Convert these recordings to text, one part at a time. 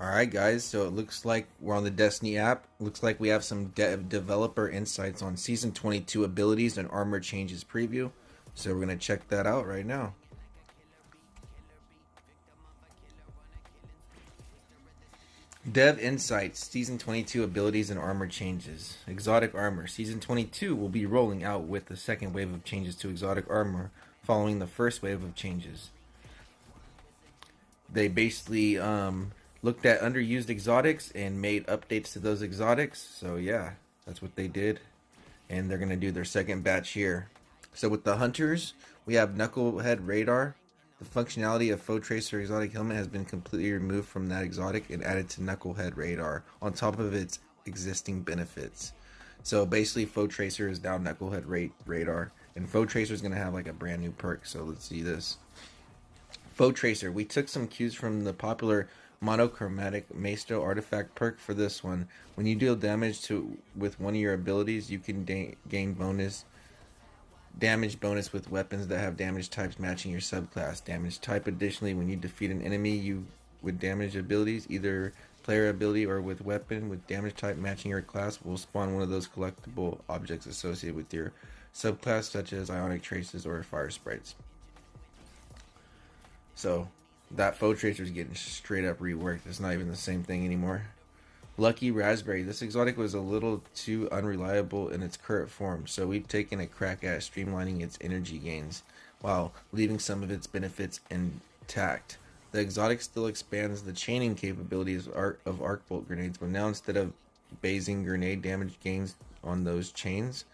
Alright guys, so it looks like we're on the Destiny app. Looks like we have some developer insights on Season 22 abilities and armor changes preview. So we're going to check that out right now. Dev Insights, Season 22 abilities and armor changes. Exotic armor. Season 22 will be rolling out with the second wave of changes to exotic armor following the first wave of changes. They basically looked at underused exotics and made updates to those exotics. So yeah, that's what they did. And they're going to do their second batch here. So with the hunters, we have Knucklehead Radar. The functionality of Foe Tracer exotic helmet has been completely removed from that exotic and added to Knucklehead Radar on top of its existing benefits. So basically, Foe Tracer is now Knucklehead Radar, and Foe Tracer is going to have like a brand new perk. So let's see this. Foe Tracer. We took some cues from the popular monochromatic Maestro artifact perk for this one. When you deal damage with one of your abilities, you can gain damage bonus with weapons that have damage types matching your subclass damage type. Additionally, when you defeat an enemy you with damage abilities, either player ability or with weapon with damage type matching your class, will spawn one of those collectible objects associated with your subclass, such as ionic traces or fire sprites. So that Foe Tracer is getting straight up reworked. It's not even the same thing anymore. Lucky Raspberry. This exotic was a little too unreliable in its current form, so we've taken a crack at streamlining its energy gains while leaving some of its benefits intact. The exotic still expands the chaining capabilities of arc bolt grenades, but now instead of basing grenade damage gains on those chains,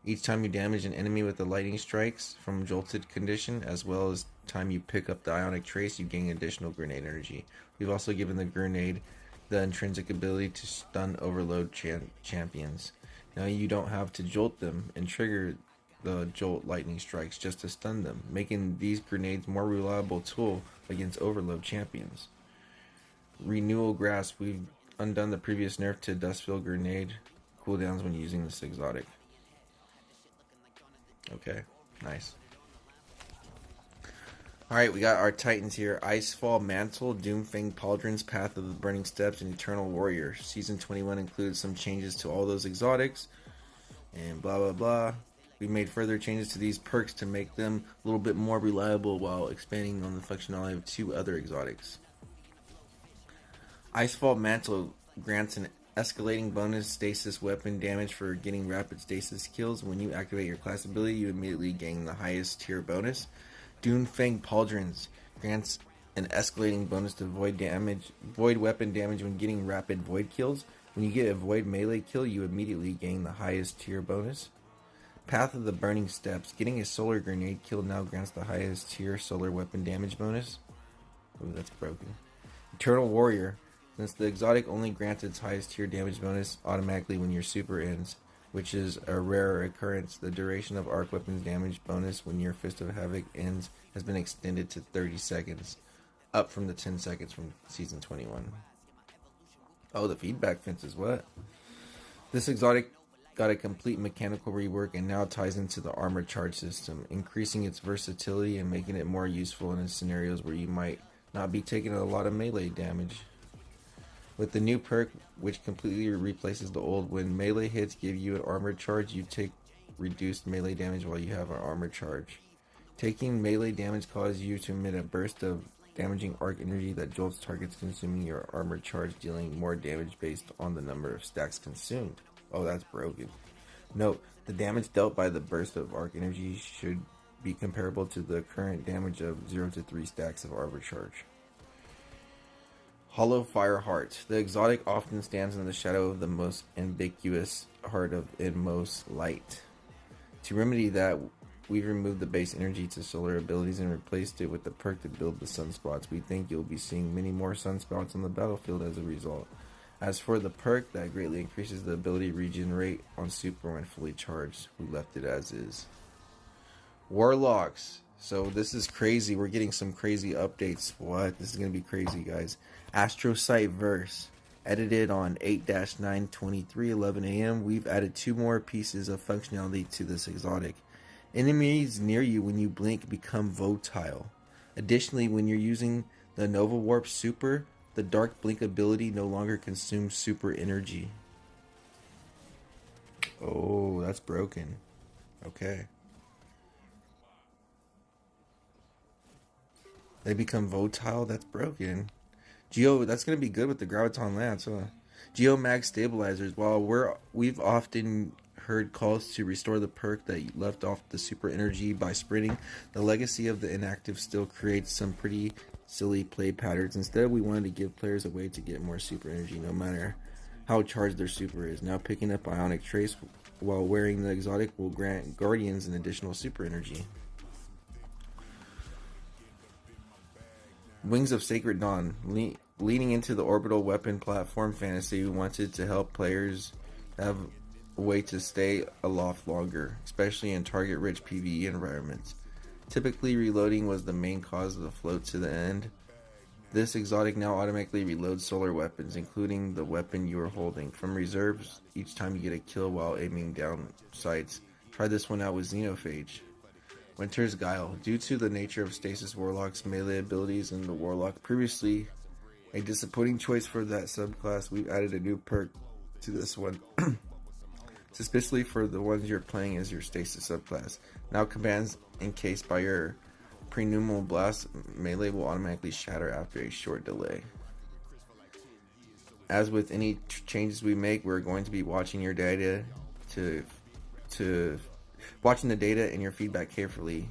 each time you damage an enemy with the lightning strikes from jolted condition, as well as time you pick up the ionic trace, you gain additional grenade energy. We've also given the grenade the intrinsic ability to stun overload champions. Now you don't have to jolt them and trigger the jolt lightning strikes just to stun them, making these grenades more reliable tool against overload champions. Renewal Grasp. We've undone the previous nerf to Dustfield grenade cooldowns when using this exotic. Okay, nice. Alright, we got our Titans here. Icefall Mantle, Doomfang Pauldrons, Path of the Burning Steps, and Eternal Warrior. Season 21 includes some changes to all those exotics, and blah blah blah. We made further changes to these perks to make them a little bit more reliable while expanding on the functionality of two other exotics. Icefall Mantle grants an escalating bonus stasis weapon damage for getting rapid stasis kills. When you activate your class ability, you immediately gain the highest tier bonus. Doomfang Pauldrons grants an escalating bonus to void weapon damage when getting rapid void kills. When you get a void melee kill, you immediately gain the highest tier bonus. Path of the Burning Steps. Getting a solar grenade kill now grants the highest tier solar weapon damage bonus. Ooh, that's broken. Eternal Warrior. Since the exotic only grants its highest tier damage bonus automatically when your super ends, which is a rare occurrence, the duration of arc weapons damage bonus when your Fist of Havoc ends has been extended to 30 seconds, up from the 10 seconds from Season 21. Oh, the feedback fence is what? This exotic got a complete mechanical rework and now ties into the armor charge system, increasing its versatility and making it more useful in scenarios where you might not be taking a lot of melee damage. With the new perk, which completely replaces the old, when melee hits give you an armor charge, you take reduced melee damage while you have an armor charge. Taking melee damage causes you to emit a burst of damaging arc energy that jolts targets consuming your armor charge, dealing more damage based on the number of stacks consumed. Oh, that's broken. Note, the damage dealt by the burst of arc energy should be comparable to the current damage of 0 to 3 stacks of armor charge. Hollow Fire Heart. The exotic often stands in the shadow of the most ambiguous heart of inmost light. To remedy that, we've removed the base energy to solar abilities and replaced it with the perk to build the sunspots. We think you'll be seeing many more sunspots on the battlefield as a result. As for the perk, that greatly increases the ability regen rate on super when fully charged. We left it as is. Warlocks. So this is crazy. We're getting some crazy updates. What? This is going to be crazy, guys. Astrocyte Verse. Edited on 8-9/23, 11 a.m. We've added 2 more pieces of functionality to this exotic. Enemies near you when you blink become volatile. Additionally, when you're using the Nova Warp Super, The dark blink ability no longer consumes super energy. Oh, that's broken. Okay. They become volatile. That's broken. That's gonna be good with the Graviton Lance, huh? Geomag stabilizers. While we've often heard calls to restore the perk that left off the super energy by sprinting, the legacy of the inactive still creates some pretty silly play patterns. Instead, we wanted to give players a way to get more super energy, no matter how charged their super is. Now, picking up Ionic Trace while wearing the exotic will grant Guardians an additional super energy. Wings of Sacred Dawn. Leaning into the orbital weapon platform fantasy, we wanted to help players have a way to stay aloft longer, especially in target-rich PvE environments. Typically, reloading was the main cause of the float to the end. This exotic now automatically reloads solar weapons, including the weapon you are holding, from reserves each time you get a kill while aiming down sights. Try this one out with Xenophage. Winter's Guile. Due to the nature of Stasis Warlock's melee abilities in the Warlock, previously a disappointing choice for that subclass, we've added a new perk to this one, especially for the ones you're playing as your Stasis subclass. Now commands encased by your Preneumal Blast melee will automatically shatter after a short delay. As with any changes we make, we're going to be watching your data watching the data and your feedback carefully,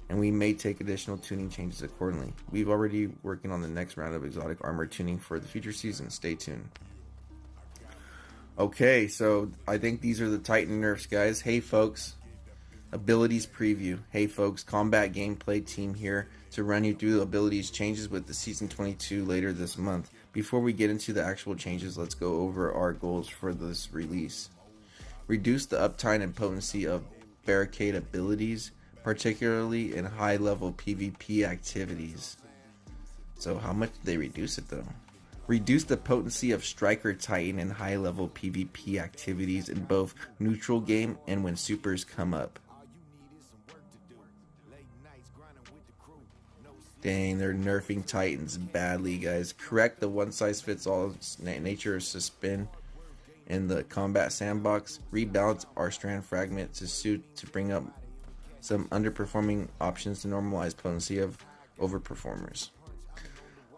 and we may take additional tuning changes accordingly. We've already working on the next round of exotic armor tuning for the future season. Stay tuned. Okay, so I think these are the Titan nerfs, guys. Hey folks, abilities preview. Hey folks, combat gameplay team here to run you through the abilities changes with the season 22 later this month. Before we get into the actual changes, let's go over our goals for this release. Reduce the uptime and potency of barricade abilities, particularly in high level PvP activities. So how much did they reduce it though? Reduce the potency of Striker Titan in high level PvP activities in both neutral game and when supers come up. Dang, they're nerfing Titans badly, guys. Correct the one-size-fits-all nature of Suspend in the combat sandbox. Rebalance our strand fragment to bring up some underperforming options to normalize potency of overperformers.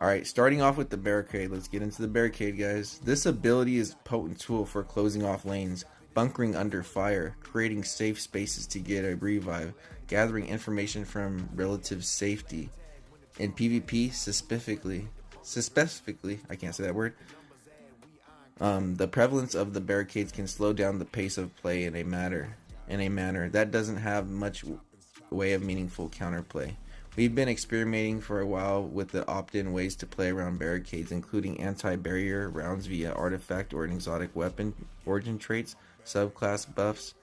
Alright, starting off with the barricade. Let's get into the barricade, guys. This ability is a potent tool for closing off lanes, bunkering under fire, creating safe spaces to get a revive, gathering information from relative safety. In PvP, specifically, I can't say that word. The prevalence of the barricades can slow down the pace of play in a manner that doesn't have much way of meaningful counterplay. We've been experimenting for a while with the opt-in ways to play around barricades, including anti-barrier rounds via artifact or an exotic weapon, origin traits, subclass buffs,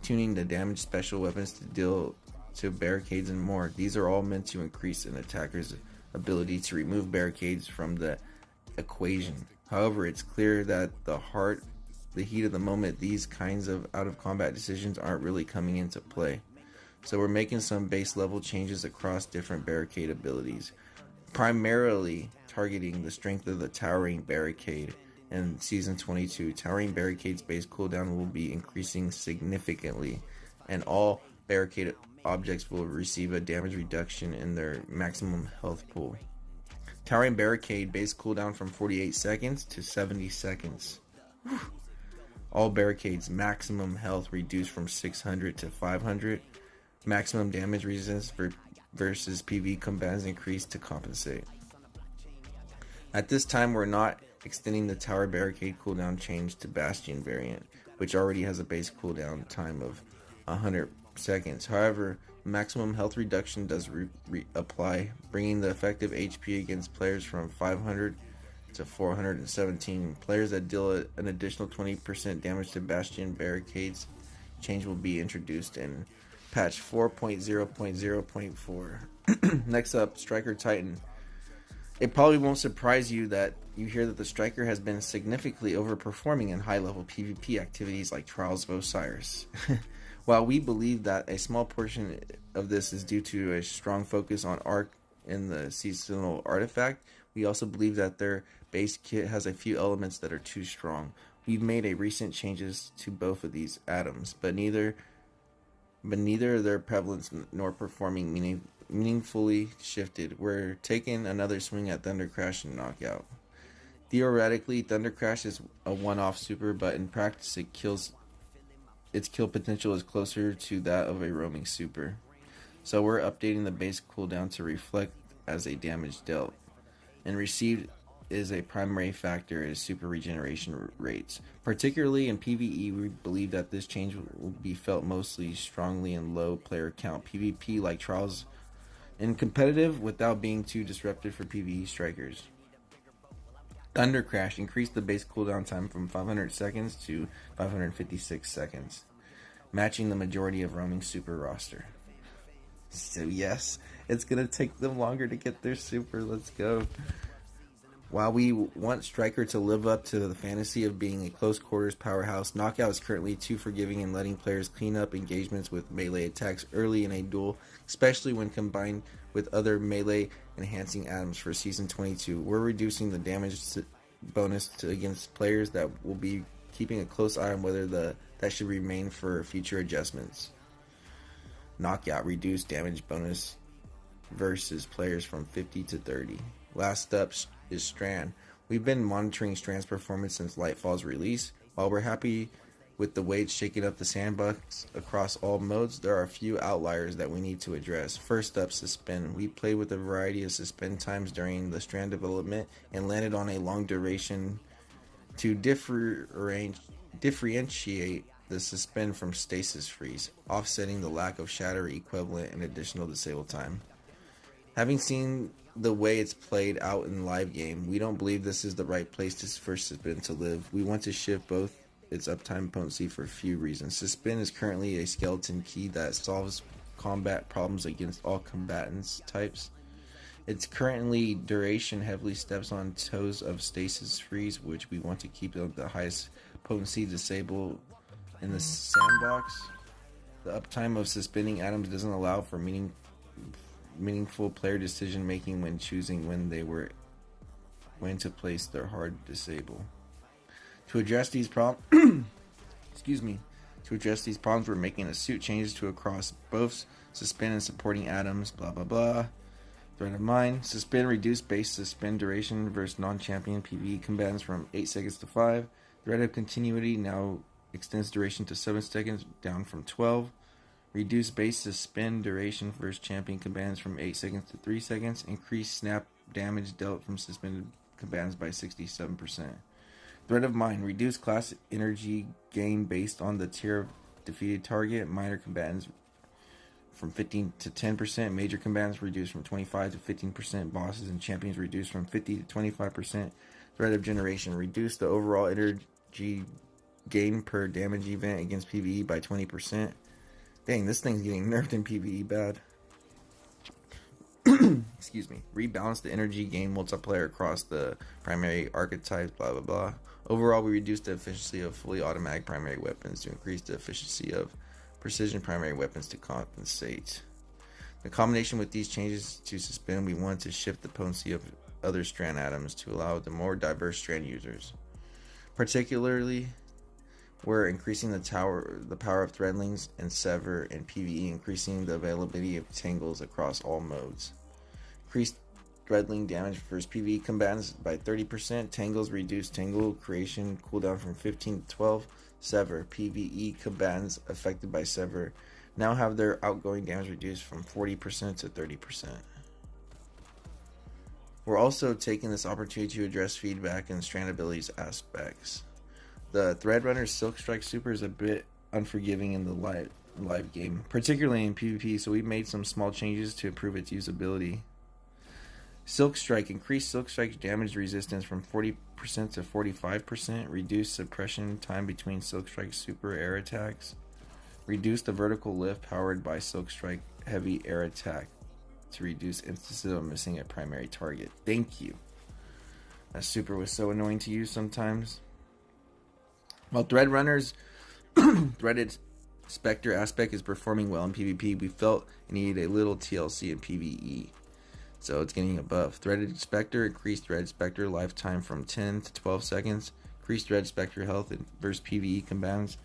tuning the damage special weapons to deal to barricades, and more. These are all meant to increase an attacker's ability to remove barricades from the equation. However, it's clear that the heat of the moment, these kinds of out-of-combat decisions aren't really coming into play. So we're making some base level changes across different barricade abilities, primarily targeting the strength of the Towering Barricade. In Season 22, Towering Barricade's base cooldown will be increasing significantly, and all barricade objects will receive a damage reduction in their maximum health pool. Towering Barricade base cooldown from 48 seconds to 70 seconds. Whew. All barricades maximum health reduced from 600 to 500. Maximum damage resistance versus PvE combatants increased to compensate. At this time, we're not extending the Tower Barricade cooldown change to Bastion variant, which already has a base cooldown time of 100 seconds. However, maximum health reduction does apply, bringing the effective HP against players from 500 to 417. Players that deal an additional 20% damage to Bastion barricades change will be introduced in patch 4.0.0.4. Next up, Striker Titan. It probably won't surprise you that you hear that the Striker has been significantly overperforming in high-level PvP activities like Trials of Osiris. While we believe that a small portion of this is due to a strong focus on arc in the seasonal artifact, we also believe that there base kit has a few elements that are too strong. We've made a recent changes to both of these atoms, but neither their prevalence nor performing meaningfully shifted. We're taking another swing at Thunder Crash and Knockout. Theoretically, Thunder Crash is a one-off super, but in practice its kill potential is closer to that of a roaming super. So we're updating the base cooldown to reflect as a damage dealt. And received is a primary factor in super regeneration rates. Particularly in PvE, we believe that this change will be felt mostly strongly in low player count PvP like trials and competitive without being too disruptive for PvE strikers. Thunder Crash increased the base cooldown time from 500 seconds to 556 seconds, matching the majority of roaming super roster. So yes, it's going to take them longer to get their super. Let's go. While we want Striker to live up to the fantasy of being a close quarters powerhouse, Knockout is currently too forgiving in letting players clean up engagements with melee attacks early in a duel, especially when combined with other melee enhancing items. For Season 22. We're reducing the damage bonus against players that will be keeping a close eye on whether that should remain for future adjustments. Knockout reduced damage bonus versus players from 50 to 30. Last up is Strand. We've been monitoring Strand's performance since Lightfall's release. While we're happy with the way it's shaking up the sandbox across all modes, there are a few outliers that we need to address. First up, suspend. We played with a variety of suspend times during the Strand development and landed on a long duration to differentiate the suspend from stasis freeze, offsetting the lack of shatter equivalent and additional disable time. Having seen the way it's played out in live game, we don't believe this is the right place for suspend to live. We want to shift both its uptime and potency for a few reasons. Suspend is currently a skeleton key that solves combat problems against all combatants types. Its currently duration heavily steps on toes of stasis freeze, which we want to keep at the highest potency disable in the sandbox. The uptime of suspending atoms doesn't allow for meaningful player decision making when choosing when to place their hard disable. To address these problems, we're making a suit changes to across both suspend and supporting atoms. Blah blah blah. Threat of Mind. Suspend reduced base suspend duration versus non-champion PvE combatants from 8 seconds to 5. Threat of Continuity now extends duration to 7 seconds, down from 12. Reduce base suspend duration versus champion combatants from 8 seconds to 3 seconds. Increase snap damage dealt from suspended combatants by 67%. Threat of Mind. Reduce class energy gain based on the tier of defeated target. Minor combatants from 15 to 10%. Major combatants reduced from 25 to 15%. Bosses and champions reduced from 50 to 25%. Threat of Generation. Reduce the overall energy gain per damage event against PvE by 20%. Dang, this thing's getting nerfed in PvE bad. Excuse me. Rebalance the energy gain multiplier across the primary archetypes, blah blah blah. Overall, we reduced the efficiency of fully automatic primary weapons to increase the efficiency of precision primary weapons to compensate. In combination with these changes to suspend, we wanted to shift the potency of other strand atoms to allow the more diverse strand users. Particularly, we're increasing the power of threadlings and sever in PvE, increasing the availability of tangles across all modes. Increased threadling damage versus PvE combatants by 30%. Tangles reduce tangle creation cooldown from 15 to 12. Sever. PvE combatants affected by sever now have their outgoing damage reduced from 40% to 30%. We're also taking this opportunity to address feedback and strand abilities aspects. The Threadrunner Silk Strike Super is a bit unforgiving in the live game, particularly in PvP, so we made some small changes to improve its usability. Silk Strike. Increased Silk Strike damage resistance from 40% to 45%. Reduce suppression time between Silk Strike super air attacks. Reduce the vertical lift powered by Silk Strike heavy air attack to reduce instances of missing a primary target. Thank you. That super was so annoying to use sometimes. While Threadrunner's threaded Spectre aspect is performing well in PvP, we felt it needed a little TLC in PvE. So it's getting a buff. Threaded Spectre, increased Threaded Spectre lifetime from 10 to 12 seconds. Increased Threaded Spectre health versus PvE combatants.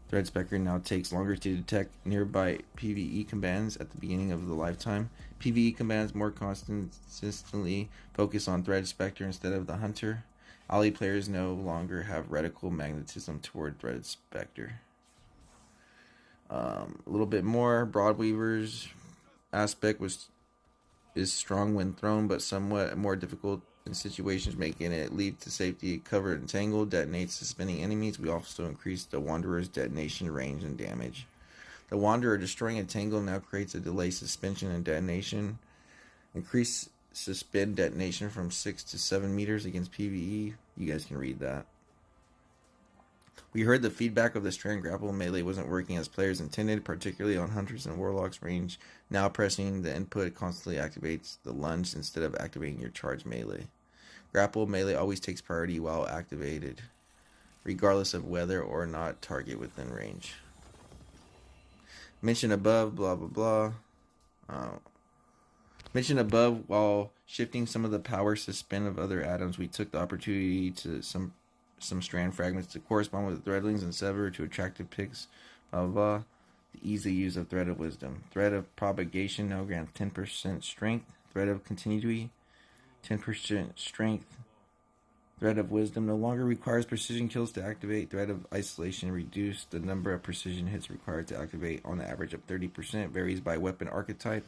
Thread Spectre now takes longer to detect nearby PvE combatants at the beginning of the lifetime. PvE combatants more consistently focus on Thread Spectre instead of the Hunter. Ally players no longer have reticle magnetism toward Thread Spectre. A little bit more. Broadweaver's aspect is strong when thrown, but somewhat more difficult in situations, making it lead to safety. Covered and tangled detonates suspending enemies. We also increased the Wanderer's detonation range and damage. The Wanderer destroying a tangle now creates a delay suspension and detonation. Increase suspend detonation from 6 to 7 meters against PvE. You guys can read that. We heard the feedback of the strand grapple melee wasn't working as players intended, particularly on Hunters and Warlocks range. Now pressing the input constantly activates the lunge instead of activating your charge melee. Grapple melee always takes priority while activated, regardless of whether or not target within range. Mentioned above, blah blah blah. Mentioned above, while shifting some of the power suspend of other atoms, we took the opportunity to some strand fragments to correspond with the threadlings and sever to attractive picks. Blah blah blah. The easy use of Thread of Wisdom. Thread of Propagation now grants 10% strength. Thread of Continuity, 10% strength. Thread of Wisdom no longer requires precision kills to activate. Thread of Isolation reduced the number of precision hits required to activate on an average of 30%. Varies by weapon archetype.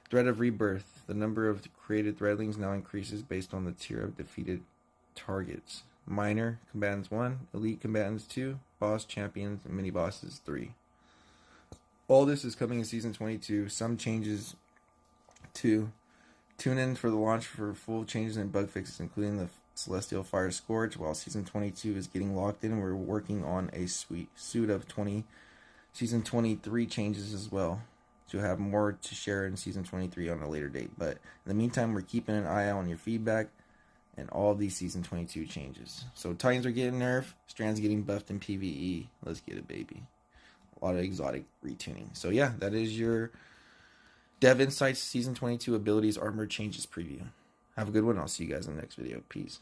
Thread of Rebirth. The number of created threadlings now increases based on the tier of defeated targets. Minor combatants 1, elite combatants 2, boss champions, and mini bosses 3. All this is coming in Season 22. Some changes to tune in for the launch for full changes and bug fixes, including the Celestial Fire Scourge, while Season 22 is getting locked in. We're working on a suite of Season 23 changes as well. To have more to share in Season 23 on a later date. But in the meantime, we're keeping an eye on your feedback and all of these Season 22 changes. So Titans are getting nerfed, Strands getting buffed in PvE. Let's get it, baby. A lot of exotic retuning. So yeah, that is your Dev Insights Season 22 Abilities Armor Changes preview. Have a good one. I'll see you guys in the next video. Peace.